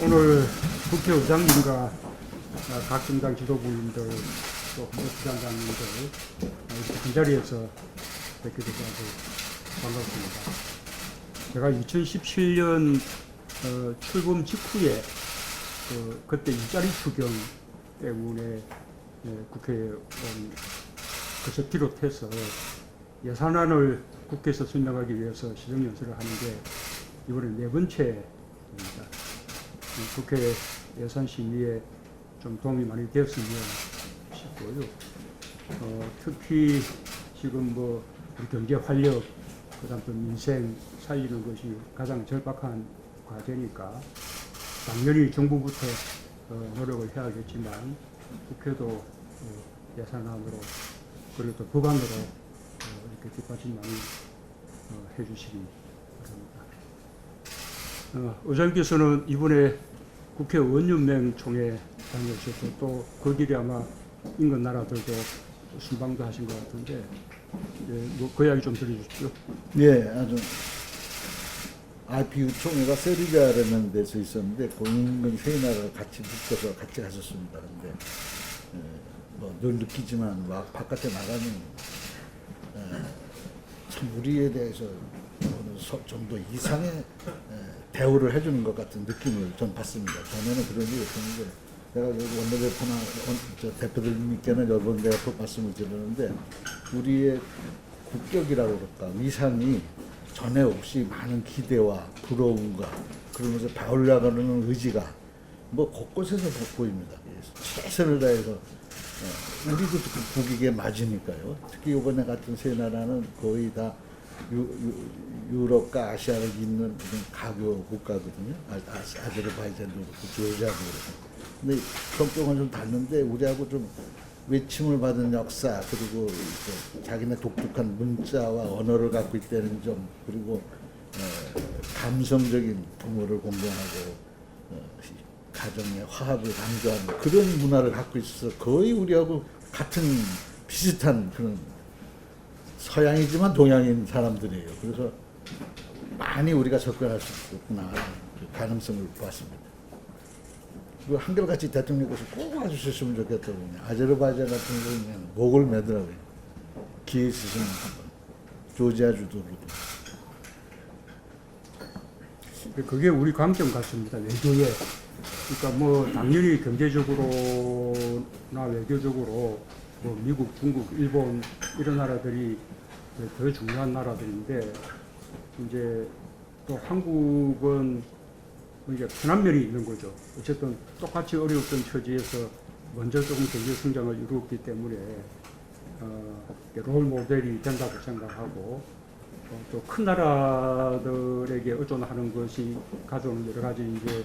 오늘 국회의장님과 각 정당 지도부님들 또 헌법부장관님들 한 자리에서 뵙게 돼서 아주 반갑습니다. 제가 2017년 출범 직후에 그때 일자리 추경 때문에 국회에 온 것을 비롯해서 예산안을 국회에서 설명하기 위해서 시정연설을 하는데 이번에 네 번째입니다. 국회 예산 심의에 좀 도움이 많이 되었으면 싶고요. 특히 지금 우리 경제 활력, 그다음 또 민생 살리는 것이 가장 절박한 과제니까 당연히 정부부터 노력을 해야겠지만 국회도 예산안으로 그리고 또 법안으로 이렇게 뒷받침 많이 해주시기 바랍니다. 의장께서는 이번에 국회의원연맹 총회 다녀오셨고 또 그 길에 아마 인근 나라들도 순방도 하신 것 같은데 그 이야기 좀 들려주십시오. 예, 아주 IPU 총회가 세르비아라는 데서 있었는데 그 인근 세 나라를 같이 묶어서 같이 갔었습니다. 근데 늘 느끼지만 막 바깥에 나가면 참 우리에 대해서 좀 더 이상의 대우를 해주는 것 같은 느낌을 전 받습니다. 전에는 그런 일이 없었는데 제가 여기 원내대표나 대표들님께는 여러 번 내가 말씀을 드렸는데 우리의 국격이라고 그럴까 위상이 전에 없이 많은 기대와 부러움과 그러면서 배우려가는 의지가 곳곳에서 보입니다. 최선을 다해서 우리도 국익에 맞으니까요. 특히 이번에 같은 세 나라는 거의 다 유럽과 아시아를 잇는 가교 국가거든요. 아제르바이잔도 그렇고 조지아도 그렇고. 근데 성격은 좀 다른데 우리하고 좀 외침을 받은 역사 그리고 자기네 독특한 문자와 언어를 갖고 있다는 점 그리고 감성적인 부모를 공경하고 가정의 화합을 강조하는 그런 문화를 갖고 있어서 거의 우리하고 같은 비슷한 그런 서양이지만 동양인 사람들이에요. 그래서 많이 우리가 접근할 수 있구나 그 가능성을 봤습니다. 그 한결같이 대통령께서 꼭 와주셨으면 좋겠다고 아제르바이잔 같은 경우는 목을 매더라고요. 기회 있으시면 한번 조지아주도 그렇고. 그게 우리 관점 같습니다. 외교에. 그러니까 당연히 경제적으로나 외교적으로 미국, 중국, 일본 이런 나라들이 더 중요한 나라들인데 이제 또 한국은 이제 편한 면이 있는 거죠. 어쨌든 똑같이 어려웠던 처지에서 먼저 조금 경제 성장을 이루었기 때문에 롤 모델이 된다고 생각하고 또 큰 나라들에게 의존하는 것이 가져오는 여러 가지 이제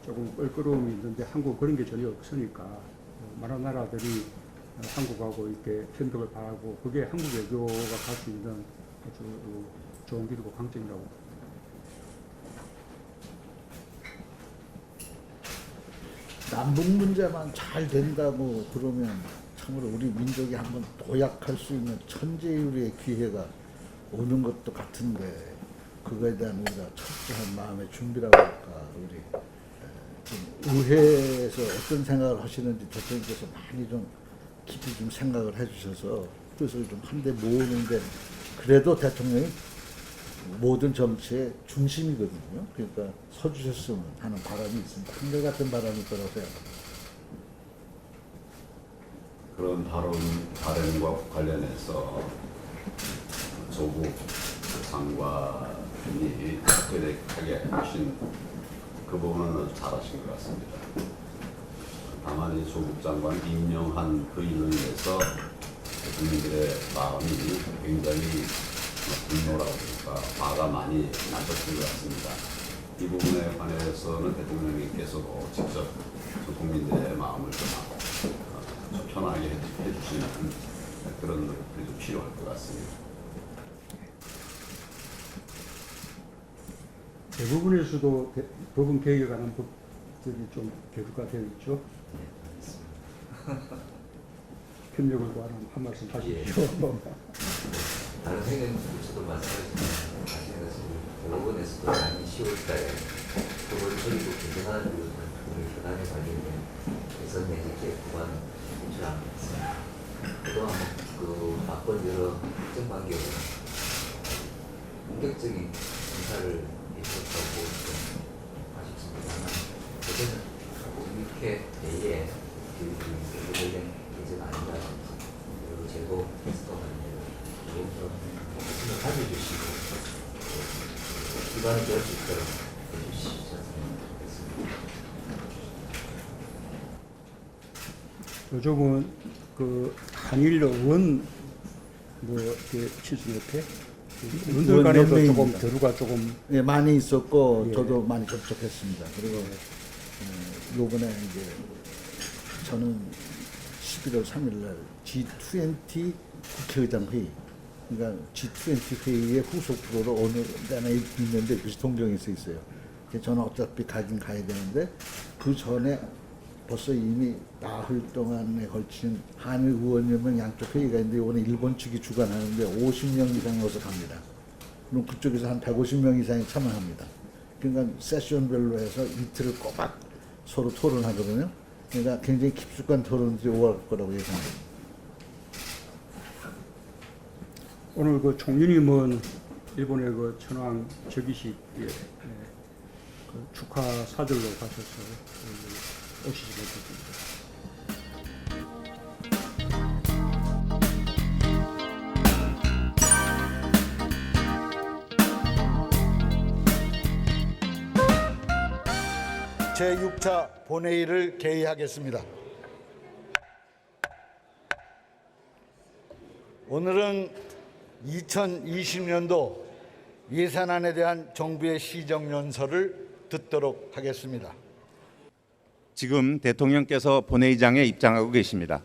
조금 껄끄러움이 있는데 한국 그런 게 전혀 없으니까 많은 나라들이 한국하고 이렇게 협력을 바라고 그게 한국 외교가 갈 수 있는 아주 좋은 길이고 강점이라고. 남북 문제만 잘 된다고 그러면 참으로 우리 민족이 한번 도약할 수 있는 천재유리의 기회가 오는 것도 같은데 그거에 대한 우리가 철저한 마음의 준비라고 할까 우리 좀 의회에서 어떤 생각을 하시는지 대통령께서 많이 좀 깊이 좀 생각을 해주셔서 뜻을 좀 한데 모으는데 그래도 대통령이 모든 정치의 중심이거든요. 그러니까 서주셨으면 하는 바람이 있습니다. 한결같은 바람이 있다고 생각합니다. 그런 발언과 관련해서 조국 장관이 특별하게 하신 그 부분은 잘하신 것 같습니다. 다만 이 조국 장관 임명한 그 일로 인해서 국민들의 마음이 굉장히 분노라고 할까 화가 많이 나셨을 것 같습니다. 이 부분에 관해서는 대통령님께서도 직접 국민들의 마음을 좀 편하게 해주시는 그런 노력들이 좀 필요할 것 같습니다. 대부분에서도 법원 개혁에 관한 법들이 좀 개정가 되어 있죠. 협력을 구하는 한 말씀 하십시오. 다른 생각들도 마찬가지로 하시는 것은 법원에서도 많이 10월달에 그걸 저희도 개선하는 부분은 우리 교단에 관련된 개선 내지 계획 구간 제출하는 게 있습니다. 그동안 그 바쁜 여러 국정 관계로 본격적인 인사를 예측하고 좀 아쉽습니다만 어제는 이렇게 내에 교육이 관련 계제가 아니라든지 그리고 제도 테스트 관련해서 좀 관심을 가져주시고 기반이 될 수 있도록 해주시셨으면 좋겠습니다. 요즘은 그 한일 의원 뭐 이렇게 치수협회 의원들 간에도 조금 연맹입니다. 교류가 조금 예, 많이 있었고 예. 저도 많이 접촉했습니다. 그리고 요번에 이제 저는 11월 3일 날 G20 국회의장 회의, 그러니까 G20 회의의 후속 프로로 어느 데나 있는데 그것이 동경에서 있어요. 그래서 저는 어차피 가긴 가야 되는데 그 전에 벌써 이미 나흘 동안에 걸친 한일 의원연맹 양쪽 회의가 있는데 이번에 일본 측이 주관하는데 50명 이상이 어서 갑니다. 그럼 그쪽에서 한 150명 이상이 참여합니다. 그러니까 세션별로 해서 이틀을 꼬박 서로 토론하거든요. 그러니까 굉장히 깊숙한 토론들이 오갈 거라고 예상합니다. 오늘 그 총리님은 일본의 그 천황 즉위식에 그 축하 사절로 가셔서 오시지 못했습니다. 제6차 본회의를 개의하겠습니다. 오늘은 2020년도 예산안에 대한 정부의 시정연설을 듣도록 하겠습니다. 지금 대통령께서 본회의장에 입장하고 계십니다.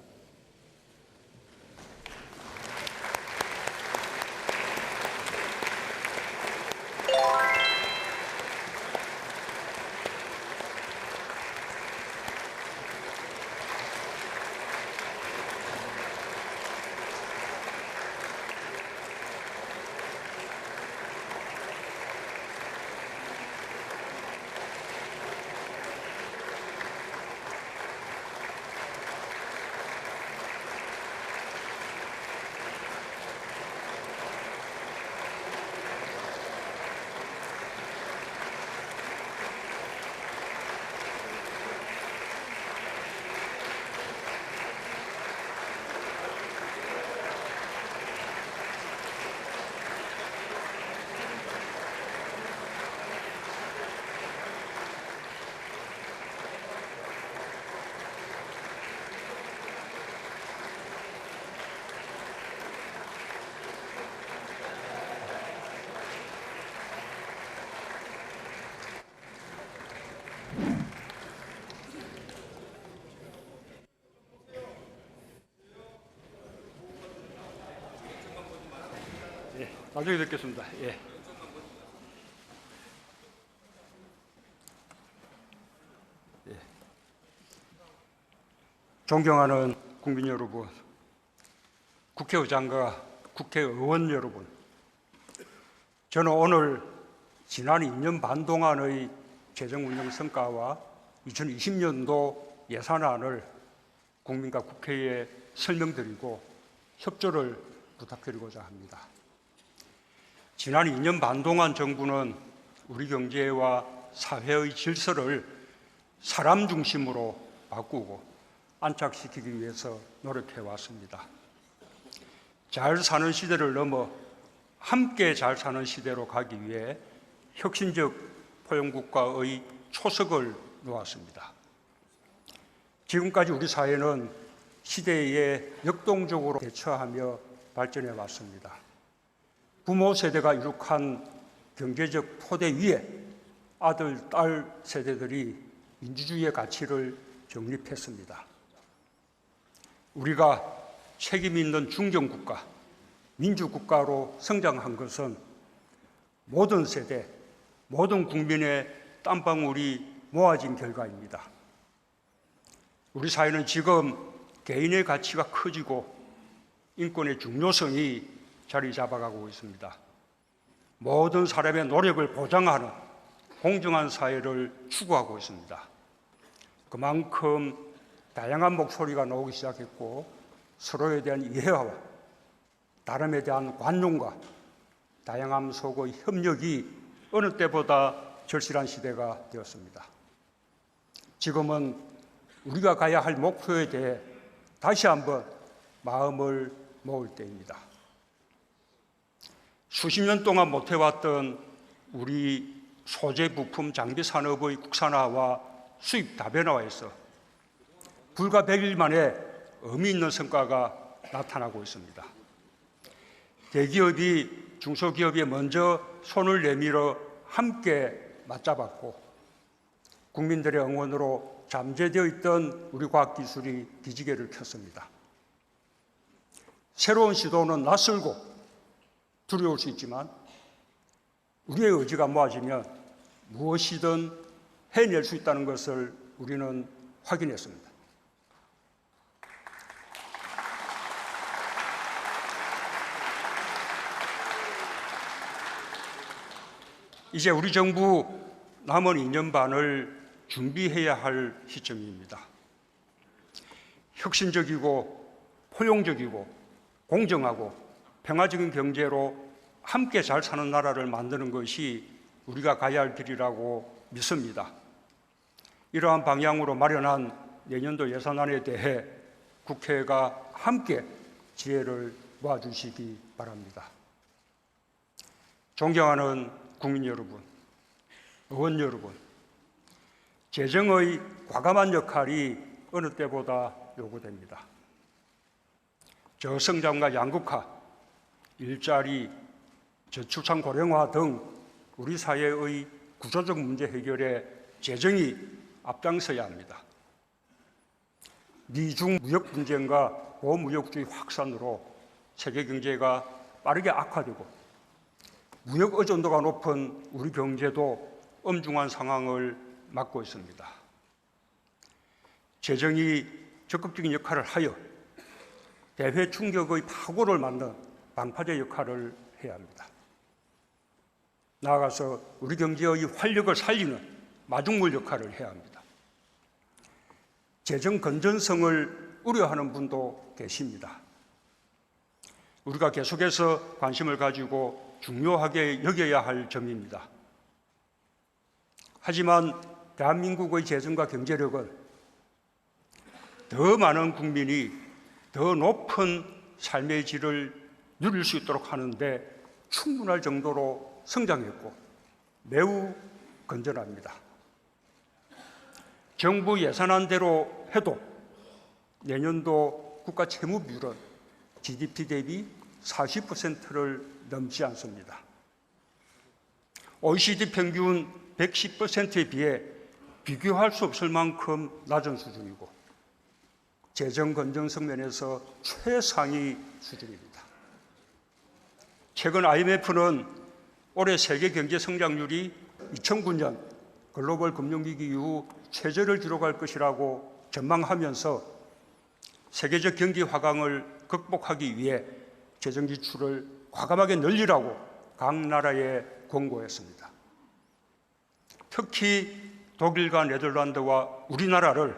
나중에 듣겠습니다. 예. 존경하는 국민 여러분, 국회의장과 국회의원 여러분, 저는 오늘 지난 2년 반 동안의 재정운영 성과와 2020년도 예산안을 국민과 국회에 설명드리고 협조를 부탁드리고자 합니다. 지난 2년 반 동안 정부는 우리 경제와 사회의 질서를 사람 중심으로 바꾸고 안착시키기 위해서 노력해 왔습니다. 잘 사는 시대를 넘어 함께 잘 사는 시대로 가기 위해 혁신적 포용국가의 초석을 놓았습니다. 지금까지 우리 사회는 시대에 역동적으로 대처하며 발전해 왔습니다. 부모 세대가 이룩한 경제적 토대 위에 아들, 딸 세대들이 민주주의의 가치를 정립했습니다. 우리가 책임 있는 중견국가, 민주국가로 성장한 것은 모든 세대, 모든 국민의 땀방울이 모아진 결과입니다. 우리 사회는 지금 개인의 가치가 커지고 인권의 중요성이 자리 잡아가고 있습니다. 모든 사람의 노력을 보장하는 공정한 사회를 추구하고 있습니다. 그만큼 다양한 목소리가 나오기 시작했고 서로에 대한 이해와 다름에 대한 관용과 다양함 속의 협력이 어느 때보다 절실한 시대가 되었습니다. 지금은 우리가 가야 할 목표에 대해 다시 한번 마음을 모을 때입니다. 수십 년 동안 못해왔던 우리 소재 부품 장비 산업의 국산화와 수입 다변화에서 불과 100일 만에 의미 있는 성과가 나타나고 있습니다. 대기업이 중소기업에 먼저 손을 내밀어 함께 맞잡았고 국민들의 응원으로 잠재되어 있던 우리 과학기술이 기지개를 켰습니다. 새로운 시도는 낯설고 두려울 수 있지만 우리의 의지가 모아지면 무엇이든 해낼 수 있다는 것을 우리는 확인했습니다. 이제 우리 정부 남은 2년 반을 준비해야 할 시점입니다. 혁신적이고 포용적이고 공정하고 평화적인 경제로 함께 잘 사는 나라를 만드는 것이 우리가 가야 할 길이라고 믿습니다. 이러한 방향으로 마련한 내년도 예산안에 대해 국회가 함께 지혜를 모아주시기 바랍니다. 존경하는 국민 여러분, 의원 여러분, 재정의 과감한 역할이 어느 때보다 요구됩니다. 저성장과 양극화, 일자리, 저출산 고령화 등 우리 사회의 구조적 문제 해결에 재정이 앞장서야 합니다. 미중 무역 분쟁과 고무역주의 확산으로 세계 경제가 빠르게 악화되고 무역 의존도가 높은 우리 경제도 엄중한 상황을 맞고 있습니다. 재정이 적극적인 역할을 하여 대외 충격의 파고를 막는 방파제 역할을 해야 합니다. 나아가서 우리 경제의 활력을 살리는 마중물 역할을 해야 합니다. 재정 건전성을 우려하는 분도 계십니다. 우리가 계속해서 관심을 가지고 중요하게 여겨야 할 점입니다. 하지만 대한민국의 재정과 경제력은 더 많은 국민이 더 높은 삶의 질을 누릴 수 있도록 하는데 충분할 정도로 성장했고 매우 건전합니다. 정부 예산안대로 해도 내년도 국가 채무 비율은 GDP 대비 40%를 넘지 않습니다. OECD 평균 110%에 비해 비교할 수 없을 만큼 낮은 수준이고 재정 건전성 면에서 최상위 수준입니다. 최근 IMF는 올해 세계 경제 성장률이 2009년 글로벌 금융위기 이후 최저를 기록할 것이라고 전망하면서 세계적 경기 화강을 극복하기 위해 재정 지출을 과감하게 늘리라고 각 나라에 권고했습니다. 특히 독일과 네덜란드와 우리나라를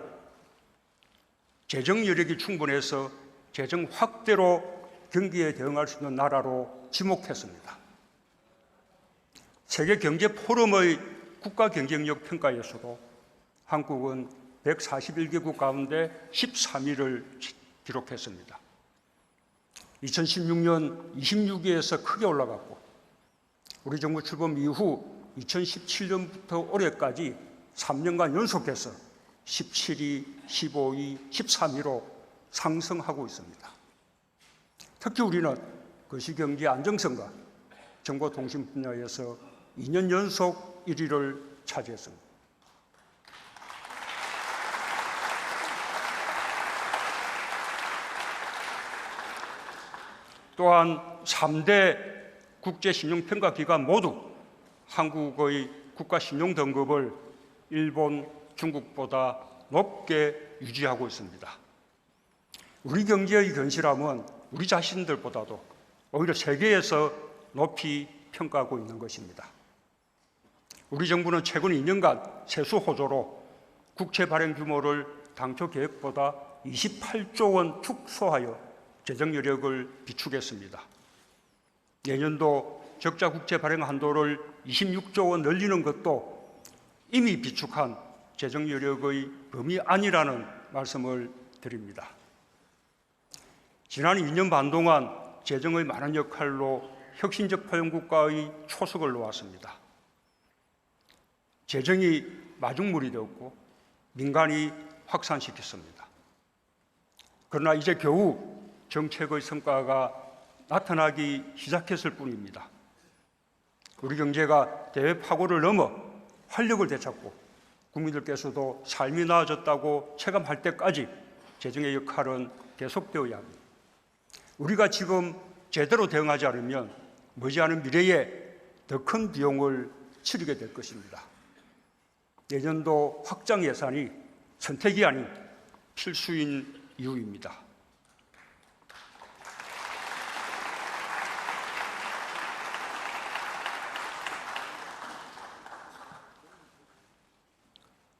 재정 여력이 충분해서 재정 확대로 경기에 대응할 수 있는 나라로 지목했습니다. 세계 경제 포럼의 국가 경쟁력 평가에서도 한국은 141개국 가운데 13위를 기록했습니다. 2016년 26위에서 크게 올라갔고 우리 정부 출범 이후 2017년부터 올해까지 3년간 연속해서 17위, 15위, 13위로 상승하고 있습니다. 특히 우리는 거시경제 안정성과 정보통신 분야에서 2년 연속 1위를 차지했습니다. 또한 3대 국제신용평가기관 모두 한국의 국가신용등급을 일본, 중국보다 높게 유지하고 있습니다. 우리 경제의 견실함은 우리 자신들보다도 오히려 세계에서 높이 평가하고 있는 것입니다. 우리 정부는 최근 2년간 세수 호조로 국채 발행 규모를 당초 계획보다 28조 원 축소하여 재정 여력을 비축했습니다. 내년도 적자 국채 발행 한도를 26조 원 늘리는 것도 이미 비축한 재정 여력의 범위 아니라는 말씀을 드립니다. 지난 2년 반 동안 재정의 많은 역할로 혁신적 포용국가의 초석을 놓았습니다. 재정이 마중물이 되었고 민간이 확산시켰습니다. 그러나 이제 겨우 정책의 성과가 나타나기 시작했을 뿐입니다. 우리 경제가 대외 파고를 넘어 활력을 되찾고 국민들께서도 삶이 나아졌다고 체감할 때까지 재정의 역할은 계속되어야 합니다. 우리가 지금 제대로 대응하지 않으면 머지않은 미래에 더 큰 비용을 치르게 될 것입니다. 내년도 확장 예산이 선택이 아닌 필수인 이유입니다.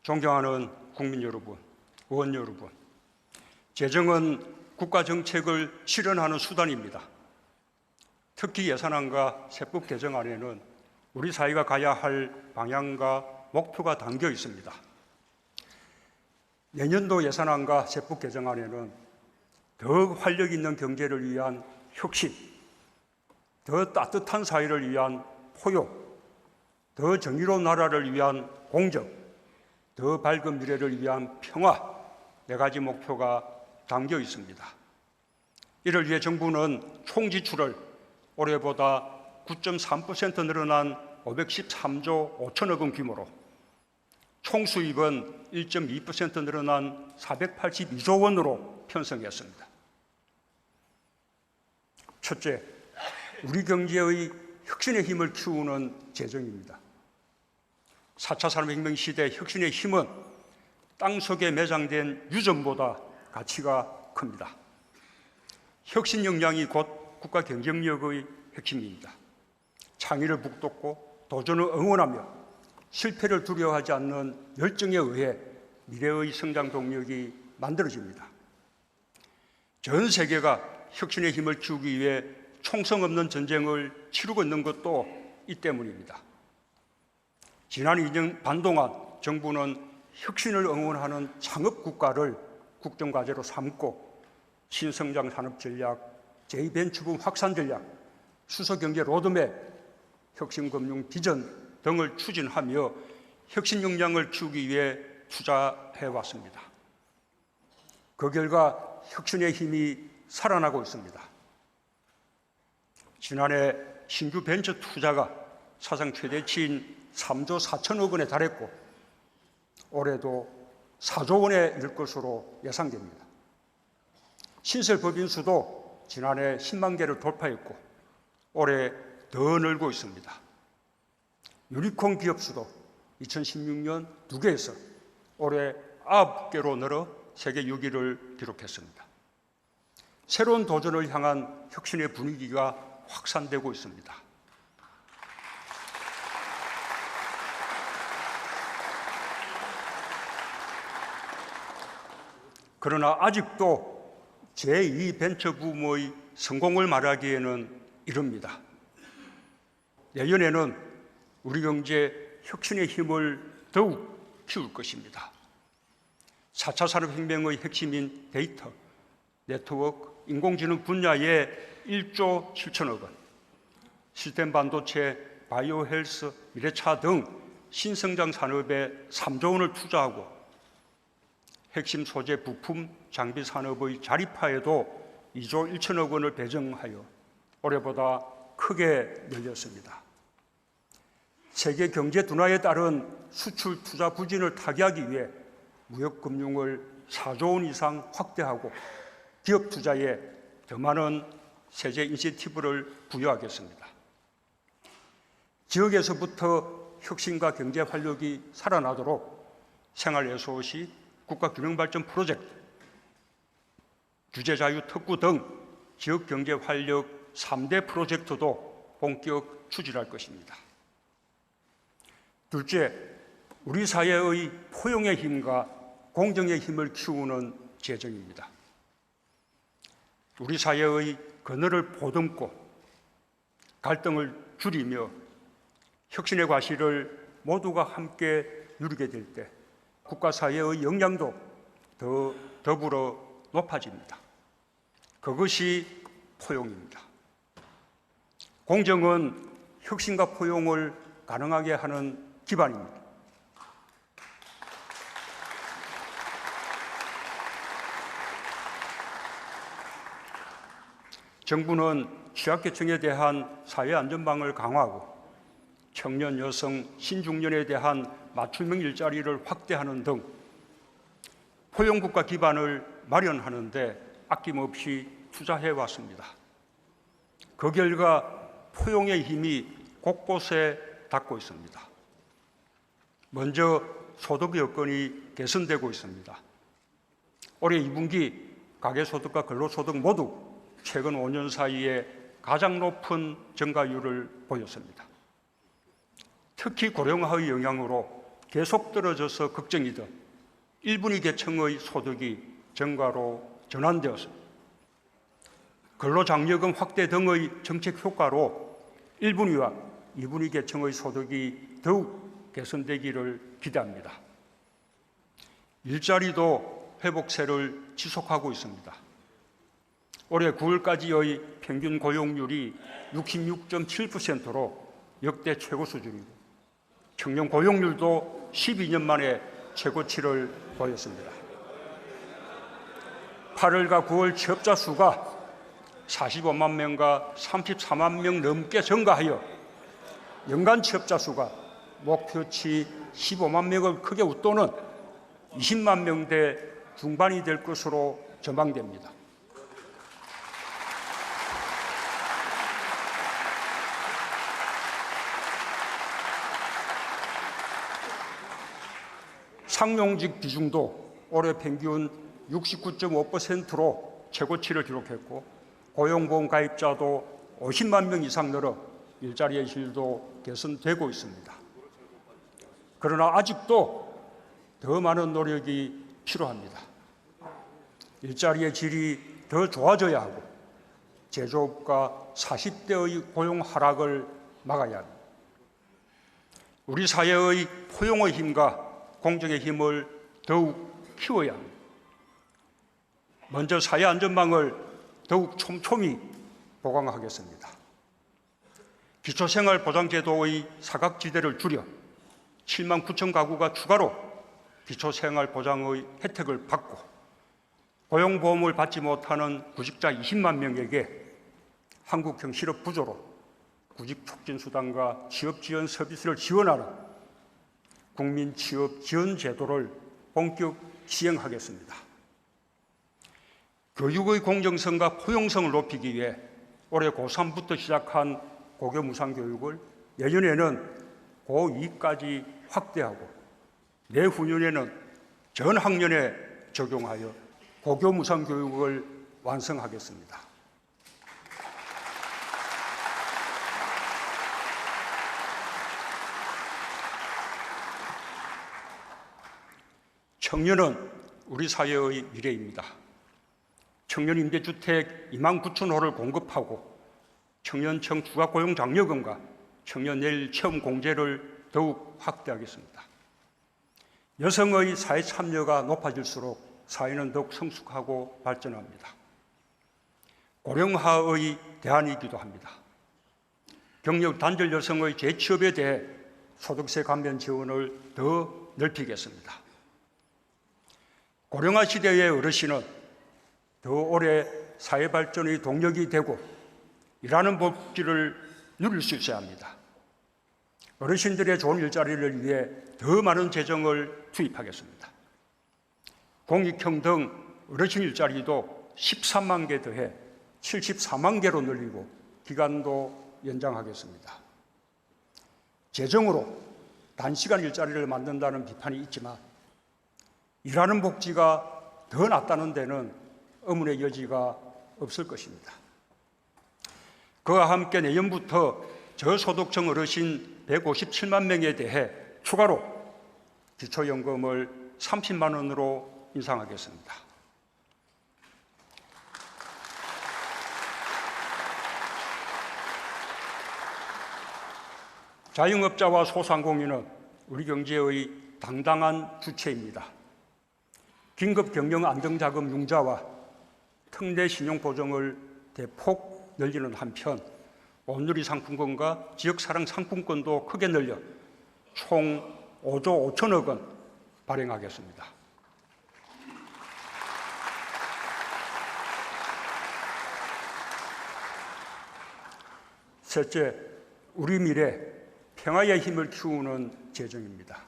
존경하는 국민 여러분, 의원 여러분, 재정은 국가 정책을 실현하는 수단입니다. 특히 예산안과 세법 개정안에는 우리 사회가 가야 할 방향과 목표가 담겨 있습니다. 내년도 예산안과 세법 개정안에는 더욱 활력 있는 경제를 위한 혁신, 더 따뜻한 사회를 위한 포용, 더 정의로운 나라를 위한 공정, 더 밝은 미래를 위한 평화, 4가지 목표가 담겨 있습니다. 이를 위해 정부는 총 지출을 올해보다 9.3% 늘어난 513조 5천억 원 규모로, 총 수입은 1.2% 늘어난 482조 원으로 편성했습니다. 첫째, 우리 경제의 혁신의 힘을 키우는 재정입니다. 4차 산업혁명 시대 혁신의 힘은 땅속에 매장된 유전보다 가치가 큽니다. 혁신 역량이 곧 국가 경쟁력의 핵심입니다. 창의를 북돋고 도전을 응원하며 실패를 두려워하지 않는 열정에 의해 미래의 성장 동력이 만들어집니다. 전 세계가 혁신의 힘을 키우기 위해 총성 없는 전쟁을 치르고 있는 것도 이 때문입니다. 지난 2년 반 동안 정부는 혁신을 응원하는 창업국가를 국정과제로 삼고 신성장 산업 전략, 제2벤처붐 확산 전략, 수소경제 로드맵, 혁신금융 비전 등을 추진하며 혁신 역량을 키우기 위해 투자해왔습니다. 그 결과 혁신의 힘이 살아나고 있습니다. 지난해 신규 벤처 투자가 사상 최대치인 3조 4천억 원에 달했고 올해도 4조 원에 이를 것으로 예상됩니다. 신설 법인 수도 지난해 10만 개를 돌파했고 올해 더 늘고 있습니다. 유니콘 기업 수도 2016년 2개에서 올해 9개로 늘어 세계 6위를 기록했습니다. 새로운 도전을 향한 혁신의 분위기가 확산되고 있습니다. 그러나 아직도 제2벤처붐의 성공을 말하기에는 이릅니다. 내년에는 우리 경제 혁신의 힘을 더욱 키울 것입니다. 4차 산업혁명의 핵심인 데이터, 네트워크, 인공지능 분야에 1조 7천억 원, 시스템 반도체, 바이오 헬스, 미래차 등 신성장 산업에 3조 원을 투자하고 핵심 소재 부품, 장비 산업의 자립화에도 2조 1천억 원을 배정하여 올해보다 크게 늘렸습니다. 세계 경제 둔화에 따른 수출 투자 부진을 타개하기 위해 무역금융을 4조 원 이상 확대하고 기업 투자에 더 많은 세제 인센티브를 부여하겠습니다. 지역에서부터 혁신과 경제 활력이 살아나도록 생활예술시, 국가균형발전 프로젝트, 규제자유 특구 등 지역경제 활력 3대 프로젝트도 본격 추진할 것입니다. 둘째, 우리 사회의 포용의 힘과 공정의 힘을 키우는 재정입니다. 우리 사회의 그늘을 보듬고 갈등을 줄이며 혁신의 과실을 모두가 함께 누리게 될 때 국가 사회의 역량도 더불어 높아집니다. 그것이 포용입니다. 공정은 혁신과 포용을 가능하게 하는 기반입니다. 정부는 취약계층에 대한 사회안전망을 강화하고 청년, 여성, 신중년에 대한 맞춤형 일자리를 확대하는 등 포용국가 기반을 마련하는 데 아낌없이 투자해 왔습니다. 그 결과 포용의 힘이 곳곳에 닿고 있습니다. 먼저 소득 여건이 개선되고 있습니다. 올해 2분기 가계소득과 근로소득 모두 최근 5년 사이에 가장 높은 증가율을 보였습니다. 특히 고령화의 영향으로 계속 떨어져서 걱정이던 1분위 계층의 소득이 증가로 전환되었습니다. 근로장려금 확대 등의 정책 효과로 1분위와 2분위 계층의 소득이 더욱 개선되기를 기대합니다. 일자리도 회복세를 지속하고 있습니다. 올해 9월까지의 평균 고용률이 66.7%로 역대 최고 수준이고 청년 고용률도 12년 만에 최고치를 보였습니다. 8월과 9월 취업자 수가 45만 명과 34만 명 넘게 증가하여 연간 취업자 수가 목표치 15만 명을 크게 웃도는 20만 명대 중반이 될 것으로 전망됩니다. 상용직 비중도 올해 평균 69.5%로 최고치를 기록했고 고용보험 가입자도 50만 명 이상 늘어 일자리의 질도 개선되고 있습니다. 그러나 아직도 더 많은 노력이 필요합니다. 일자리의 질이 더 좋아져야 하고 제조업과 40대의 고용 하락을 막아야 합니다. 우리 사회의 포용의 힘과 공정의 힘을 더욱 키워야 합니다. 먼저 사회 안전망을 더욱 촘촘히 보강하겠습니다. 기초생활보장제도의 사각지대를 줄여 7만 9천 가구가 추가로 기초생활보장의 혜택을 받고 고용보험을 받지 못하는 구직자 20만 명에게 한국형 실업부조로 구직촉진수당과 취업지원 서비스를 지원하는 국민취업지원제도를 본격 시행하겠습니다. 교육의 공정성과 포용성을 높이기 위해 올해 고3부터 시작한 고교 무상교육을 내년에는 고2까지 확대하고 내후년에는 전 학년에 적용하여 고교 무상교육을 완성하겠습니다. 청년은 우리 사회의 미래입니다. 청년 임대주택 2만 9천 호를 공급하고 청년청 추가고용장려금과 청년 내일 체험 공제를 더욱 확대하겠습니다. 여성의 사회 참여가 높아질수록 사회는 더욱 성숙하고 발전합니다. 고령화의 대안이기도 합니다. 경력 단절 여성의 재취업에 대해 소득세 감면 지원을 더 넓히겠습니다. 고령화 시대의 어르신은 더 오래 사회 발전의 동력이 되고 일하는 복지를 누릴 수 있어야 합니다. 어르신들의 좋은 일자리를 위해 더 많은 재정을 투입하겠습니다. 공익형 등 어르신 일자리도 13만 개 더해 74만 개로 늘리고 기간도 연장하겠습니다. 재정으로 단시간 일자리를 만든다는 비판이 있지만 일하는 복지가 더 낫다는 데는 의문의 여지가 없을 것입니다. 그와 함께 내년부터 저소득층 어르신 157만 명에 대해 추가로 기초연금을 30만 원으로 인상하겠습니다. 자영업자와 소상공인은 우리 경제의 당당한 주체입니다. 긴급 경영 안정자금 융자와 특례 신용 보증을 대폭 늘리는 한편 온누리 상품권과 지역사랑 상품권도 크게 늘려 총 5조 5천억 원 발행하겠습니다. 셋째, 우리 미래 평화의 힘을 키우는 재정입니다.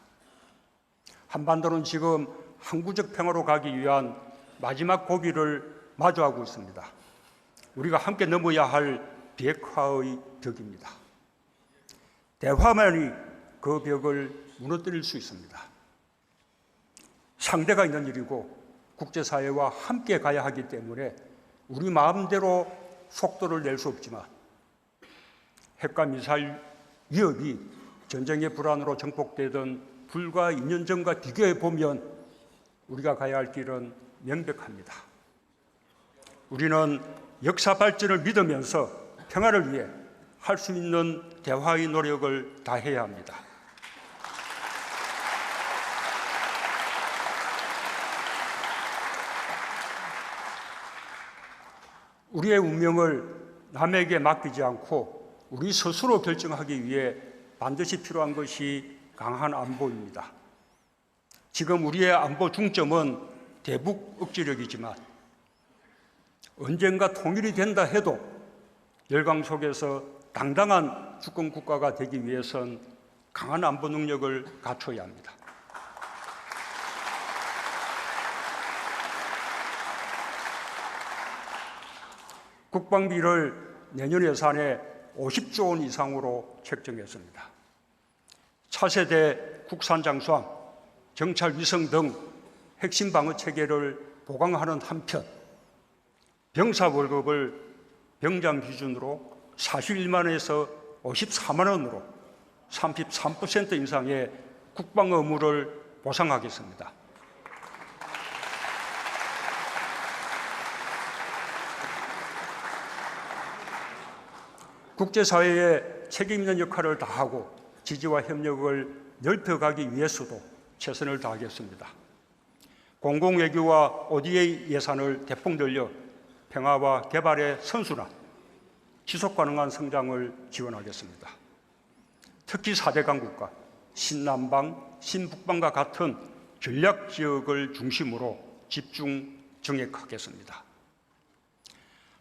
한반도는 지금 항구적 평화로 가기 위한 마지막 고비를 마주하고 있습니다. 우리가 함께 넘어야 할 비핵화의 벽입니다. 대화만이 그 벽을 무너뜨릴 수 있습니다. 상대가 있는 일이고 국제사회와 함께 가야 하기 때문에 우리 마음대로 속도를 낼 수 없지만 핵과 미사일 위협이 전쟁의 불안으로 정복되던 불과 2년 전과 비교해 보면 우리가 가야 할 길은 명백합니다. 우리는 역사 발전을 믿으면서 평화를 위해 할 수 있는 대화의 노력을 다해야 합니다. 우리의 운명을 남에게 맡기지 않고 우리 스스로 결정하기 위해 반드시 필요한 것이 강한 안보입니다. 지금 우리의 안보 중점은 대북 억지력이지만 언젠가 통일이 된다 해도 열강 속에서 당당한 주권 국가가 되기 위해선 강한 안보 능력을 갖춰야 합니다. 국방비를 내년 예산에 50조 원 이상으로 책정했습니다. 차세대 국산 잠수함, 정찰 위성 등 핵심 방어 체계를 보강하는 한편 병사 월급을 병장 기준으로 41만 원에서 54만 원으로 33% 인상해 국방 의무를 보상하겠습니다. 국제사회에 책임 있는 역할을 다하고 지지와 협력을 넓혀가기 위해서도 최선을 다하겠습니다. 공공외교와 ODA 예산을 대폭 늘려 평화와 개발의 선순환, 지속가능한 성장을 지원하겠습니다. 특히 4대 강국과 신남방, 신북방과 같은 전략 지역을 중심으로 집중 정액하겠습니다.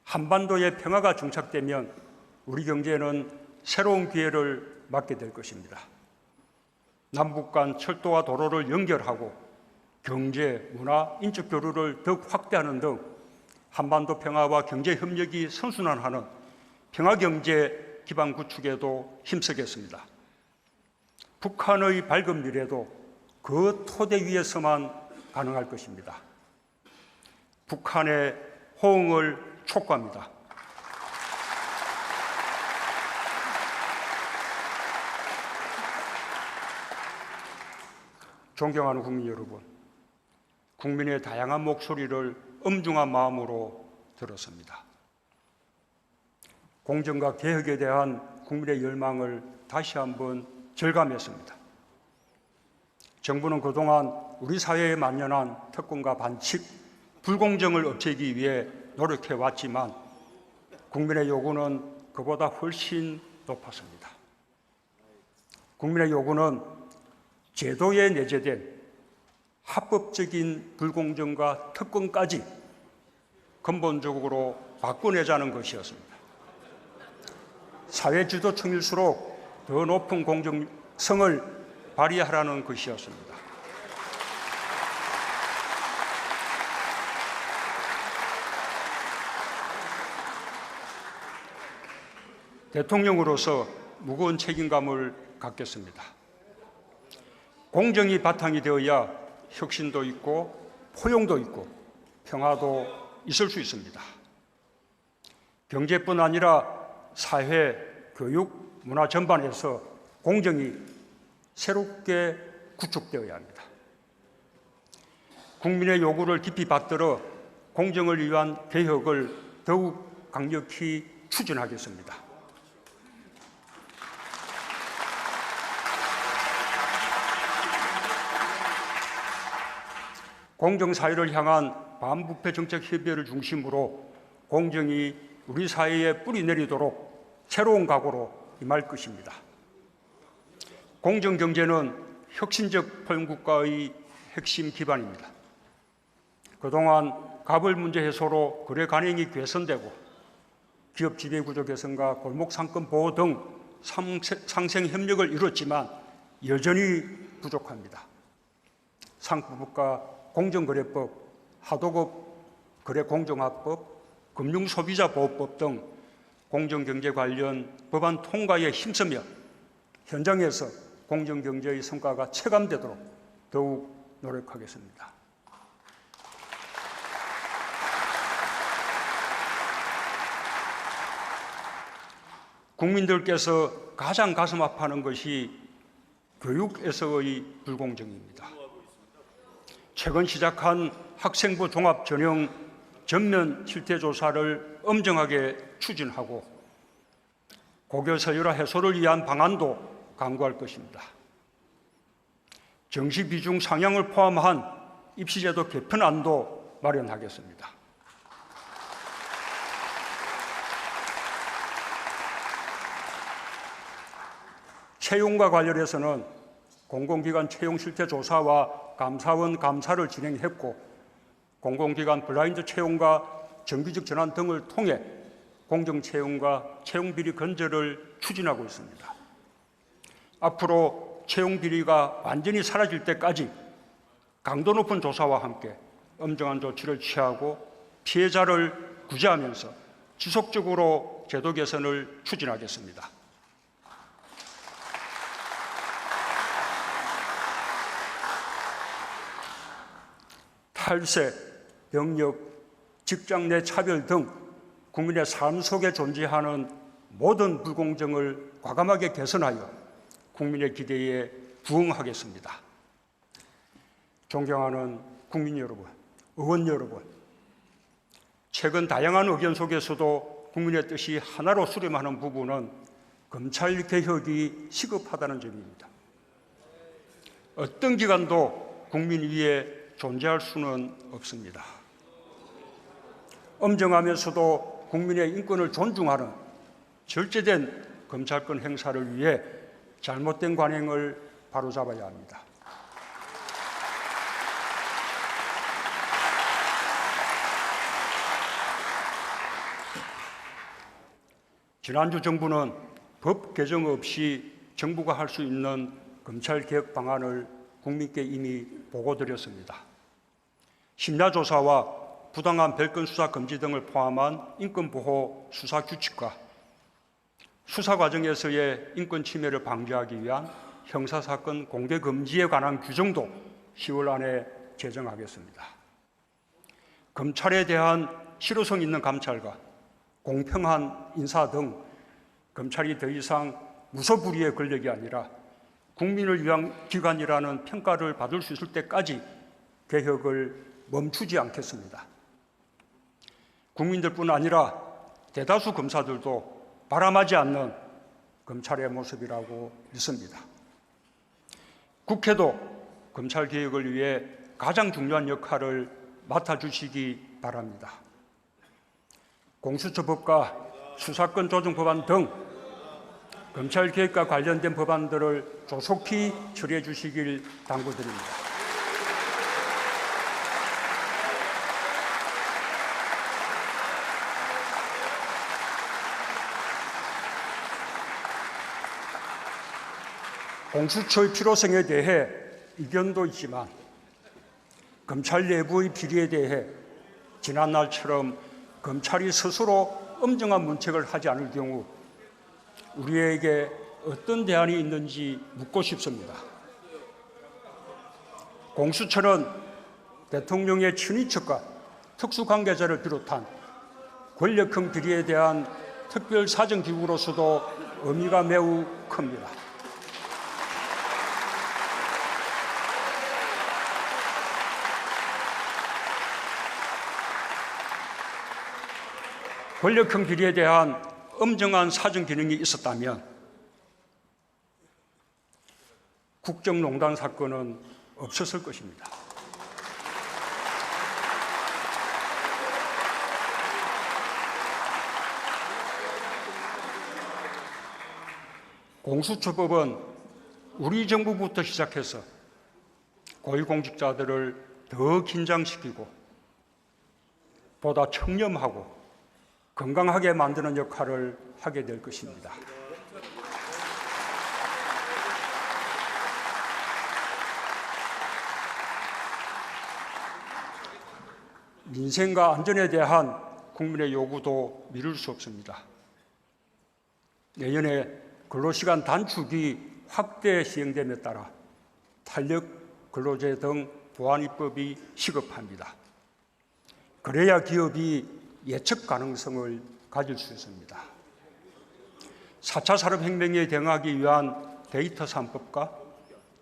한반도의 평화가 정착되면 우리 경제는 새로운 기회를 맞게 될 것입니다. 남북 간 철도와 도로를 연결하고 경제, 문화, 인적 교류를 더욱 확대하는 등 한반도 평화와 경제 협력이 선순환하는 평화경제 기반 구축에도 힘쓰겠습니다. 북한의 밝은 미래도 그 토대 위에서만 가능할 것입니다. 북한의 호응을 촉구합니다. 존경하는 국민 여러분, 국민의 다양한 목소리를 엄중한 마음으로 들었습니다. 공정과 개혁에 대한 국민의 열망을 다시 한번 절감했습니다. 정부는 그동안 우리 사회에 만연한 특권과 반칙, 불공정을 없애기 위해 노력해왔지만 국민의 요구는 그보다 훨씬 높았습니다. 국민의 요구는 제도에 내재된 합법적인 불공정과 특권까지 근본적으로 바꿔내자는 것이었습니다. 사회주도 층일수록 더 높은 공정성을 발휘하라는 것이었습니다. 대통령으로서 무거운 책임감을 갖겠습니다. 공정이 바탕이 되어야 혁신도 있고 포용도 있고 평화도 있을 수 있습니다. 경제뿐 아니라 사회, 교육, 문화 전반에서 공정이 새롭게 구축되어야 합니다. 국민의 요구를 깊이 받들어 공정을 위한 개혁을 더욱 강력히 추진하겠습니다. 공정사회를 향한 반부패 정책 협의회를 중심으로 공정이 우리 사회에 뿌리 내리도록 새로운 각오로 임할 것입니다. 공정경제는 혁신적 포용국가의 핵심 기반입니다. 그동안 가벌 문제 해소로 거래 관행이 개선되고 기업 지배구조 개선과 골목상권 보호 등 상생 협력을 이뤘지만 여전히 부족합니다. 상부부가 공정거래법, 하도급 거래공정화법, 금융소비자보호법 등 공정경제 관련 법안 통과에 힘쓰며 현장에서 공정경제의 성과가 체감되도록 더욱 노력하겠습니다. 국민들께서 가장 가슴 아파하는 것이 교육에서의 불공정입니다. 최근 시작한 학생부 종합 전형 전면 실태 조사를 엄정하게 추진하고 고교 서열화 해소를 위한 방안도 강구할 것입니다. 정시 비중 상향을 포함한 입시제도 개편안도 마련하겠습니다. 채용과 관련해서는 공공기관 채용 실태 조사와 감사원 감사를 진행했고 공공기관 블라인드 채용과 정규직 전환 등을 통해 공정채용과 채용비리 건절을 추진하고 있습니다. 앞으로 채용비리가 완전히 사라질 때까지 강도 높은 조사와 함께 엄정한 조치를 취하고 피해자를 구제하면서 지속적으로 제도 개선을 추진하겠습니다. 탈세, 병력, 직장 내 차별 등 국민의 삶 속에 존재하는 모든 불공정을 과감하게 개선하여 국민의 기대에 부응하겠습니다. 존경하는 국민 여러분, 의원 여러분, 최근 다양한 의견 속에서도 국민의 뜻이 하나로 수렴하는 부분은 검찰 개혁이 시급하다는 점입니다. 어떤 기관도 국민 위에 존재할 수는 없습니다. 엄정하면서도 국민의 인권을 존중하는 절제된 검찰권 행사를 위해 잘못된 관행을 바로잡아야 합니다. 지난주 정부는 법 개정 없이 정부가 할 수 있는 검찰개혁 방안을 국민께 이미 보고드렸습니다. 심야조사와 부당한 별건 수사 금지 등을 포함한 인권보호 수사 규칙과 수사 과정에서의 인권 침해를 방지하기 위한 형사사건 공개 금지에 관한 규정도 10월 안에 제정하겠습니다. 검찰에 대한 실효성 있는 감찰과 공평한 인사 등 검찰이 더 이상 무소불위의 권력이 아니라 국민을 위한 기관이라는 평가를 받을 수 있을 때까지 개혁을 멈추지 않겠습니다. 국민들뿐 아니라 대다수 검사들도 바람하지 않는 검찰의 모습이라고 믿습니다. 국회도 검찰 개혁을 위해 가장 중요한 역할을 맡아주시기 바랍니다. 공수처법과 수사권 조정 법안 등 검찰 개혁과 관련된 법안들을 조속히 처리해 주시길 당부드립니다. 공수처의 필요성에 대해 이견도 있지만 검찰 내부의 비리에 대해 지난날처럼 검찰이 스스로 엄정한 문책을 하지 않을 경우 우리에게 어떤 대안이 있는지 묻고 싶습니다. 공수처는 대통령의 친인척과 특수관계자를 비롯한 권력형 비리에 대한 특별사정기구로서도 의미가 매우 큽니다. 권력형 비리에 대한 엄정한 사정 기능이 있었다면 국정농단 사건은 없었을 것입니다. 공수처법은 우리 정부부터 시작해서 고위공직자들을 더 긴장시키고 보다 청렴하고 건강하게 만드는 역할을 하게 될 것입니다. 민생과 안전에 대한 국민의 요구도 미룰 수 없습니다. 내년에 근로시간 단축이 확대 시행됨에 따라 탄력 근로제 등 보완 입법이 시급합니다. 그래야 기업이 예측 가능성을 가질 수 있습니다. 4차 산업혁명에 대응하기 위한 데이터 3법과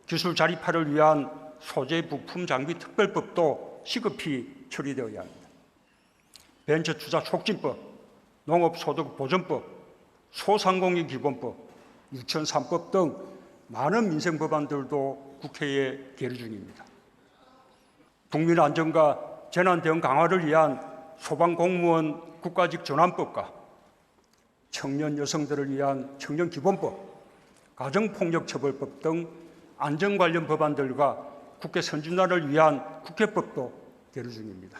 기술 자립화를 위한 소재 부품 장비 특별법도 시급히 처리되어야 합니다. 벤처투자 촉진법, 농업소득보전법, 소상공인 기본법, 유치원 3법 등 많은 민생 법안들도 국회에 계류 중입니다. 국민 안전과 재난 대응 강화를 위한 소방공무원 국가직 전환법과 청년 여성들을 위한 청년기본법, 가정폭력처벌법 등 안전 관련 법안들과 국회 선진화를 위한 국회법도 계류 중입니다.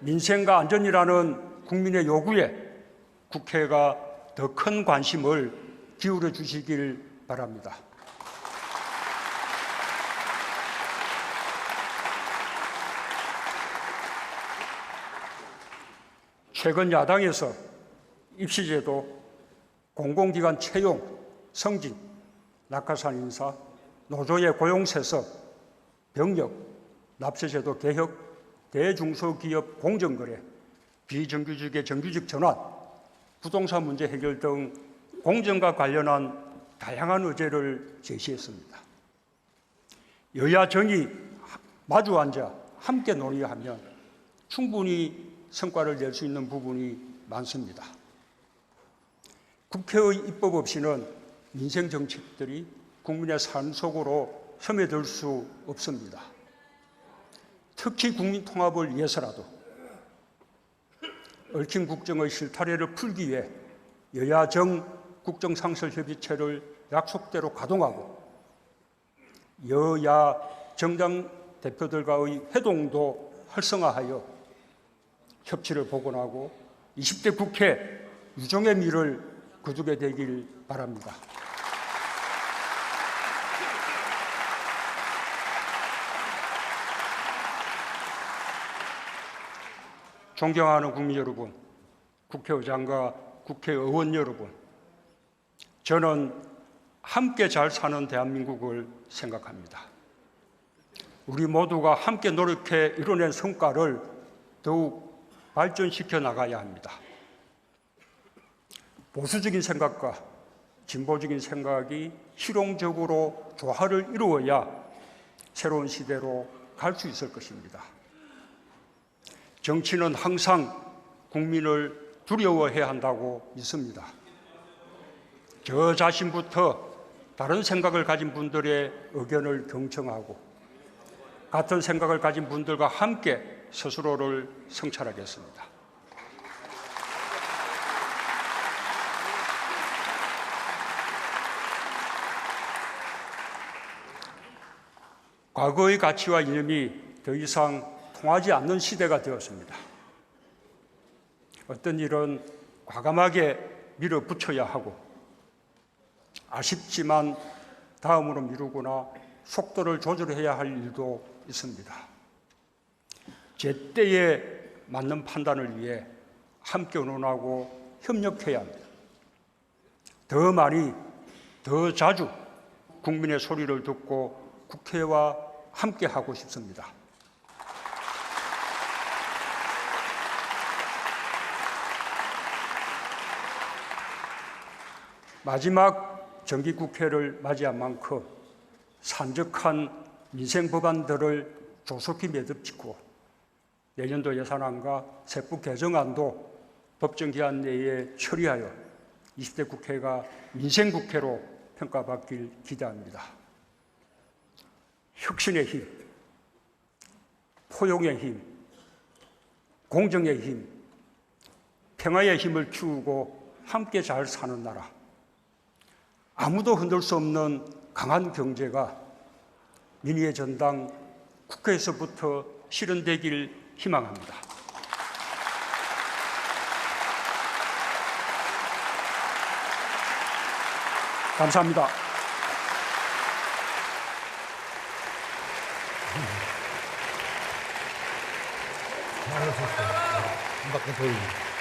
민생과 안전이라는 국민의 요구에 국회가 더 큰 관심을 기울여 주시길 바랍니다. 최근 야당에서 입시제도, 공공기관 채용, 승진, 낙하산 인사, 노조의 고용세습, 병역, 납세제도 개혁, 대중소기업 공정거래, 비정규직의 정규직 전환, 부동산 문제 해결 등 공정과 관련한 다양한 의제를 제시했습니다. 여야 정의 마주 앉아 함께 논의하면 충분히 성과를 낼 수 있는 부분이 많습니다. 국회의 입법 없이는 민생 정책들이 국민의 삶 속으로 스며들 수 없습니다. 특히 국민 통합을 위해서라도 얽힌 국정의 실타래를 풀기 위해 여야정 국정상설협의체를 약속대로 가동하고 여야 정당 대표들과의 회동도 활성화하여 협치를 복원하고 20대 국회 유종의 미를 거두게 되길 바랍니다. 존경하는 국민 여러분, 국회의장과 국회의원 여러분, 저는 함께 잘 사는 대한민국을 생각합니다. 우리 모두가 함께 노력해 이뤄낸 성과를 더욱 발전시켜 나가야 합니다. 보수적인 생각과 진보적인 생각이 실용적으로 조화를 이루어야 새로운 시대로 갈 수 있을 것입니다. 정치는 항상 국민을 두려워해야 한다고 믿습니다. 저 자신부터 다른 생각을 가진 분들의 의견을 경청하고 같은 생각을 가진 분들과 함께 스스로를 성찰하겠습니다. 과거의 가치와 이념이 더 이상 통하지 않는 시대가 되었습니다. 어떤 일은 과감하게 밀어붙여야 하고 아쉽지만 다음으로 미루거나 속도를 조절해야 할 일도 있습니다. 제때에 맞는 판단을 위해 함께 의논하고 협력해야 합니다. 더 많이, 더 자주 국민의 소리를 듣고 국회와 함께 하고 싶습니다. 마지막 정기국회를 맞이한 만큼 산적한 민생 법안들을 조속히 매듭짓고 내년도 예산안과 세법 개정안도 법정 기한 내에 처리하여 20대 국회가 민생국회로 평가받길 기대합니다. 혁신의 힘, 포용의 힘, 공정의 힘, 평화의 힘을 키우고 함께 잘 사는 나라, 아무도 흔들 수 없는 강한 경제가 민의의 전당 국회에서부터 실현되길 희망합니다. 감사합니다. 잘하셨어요. 한 바퀴 돌리고.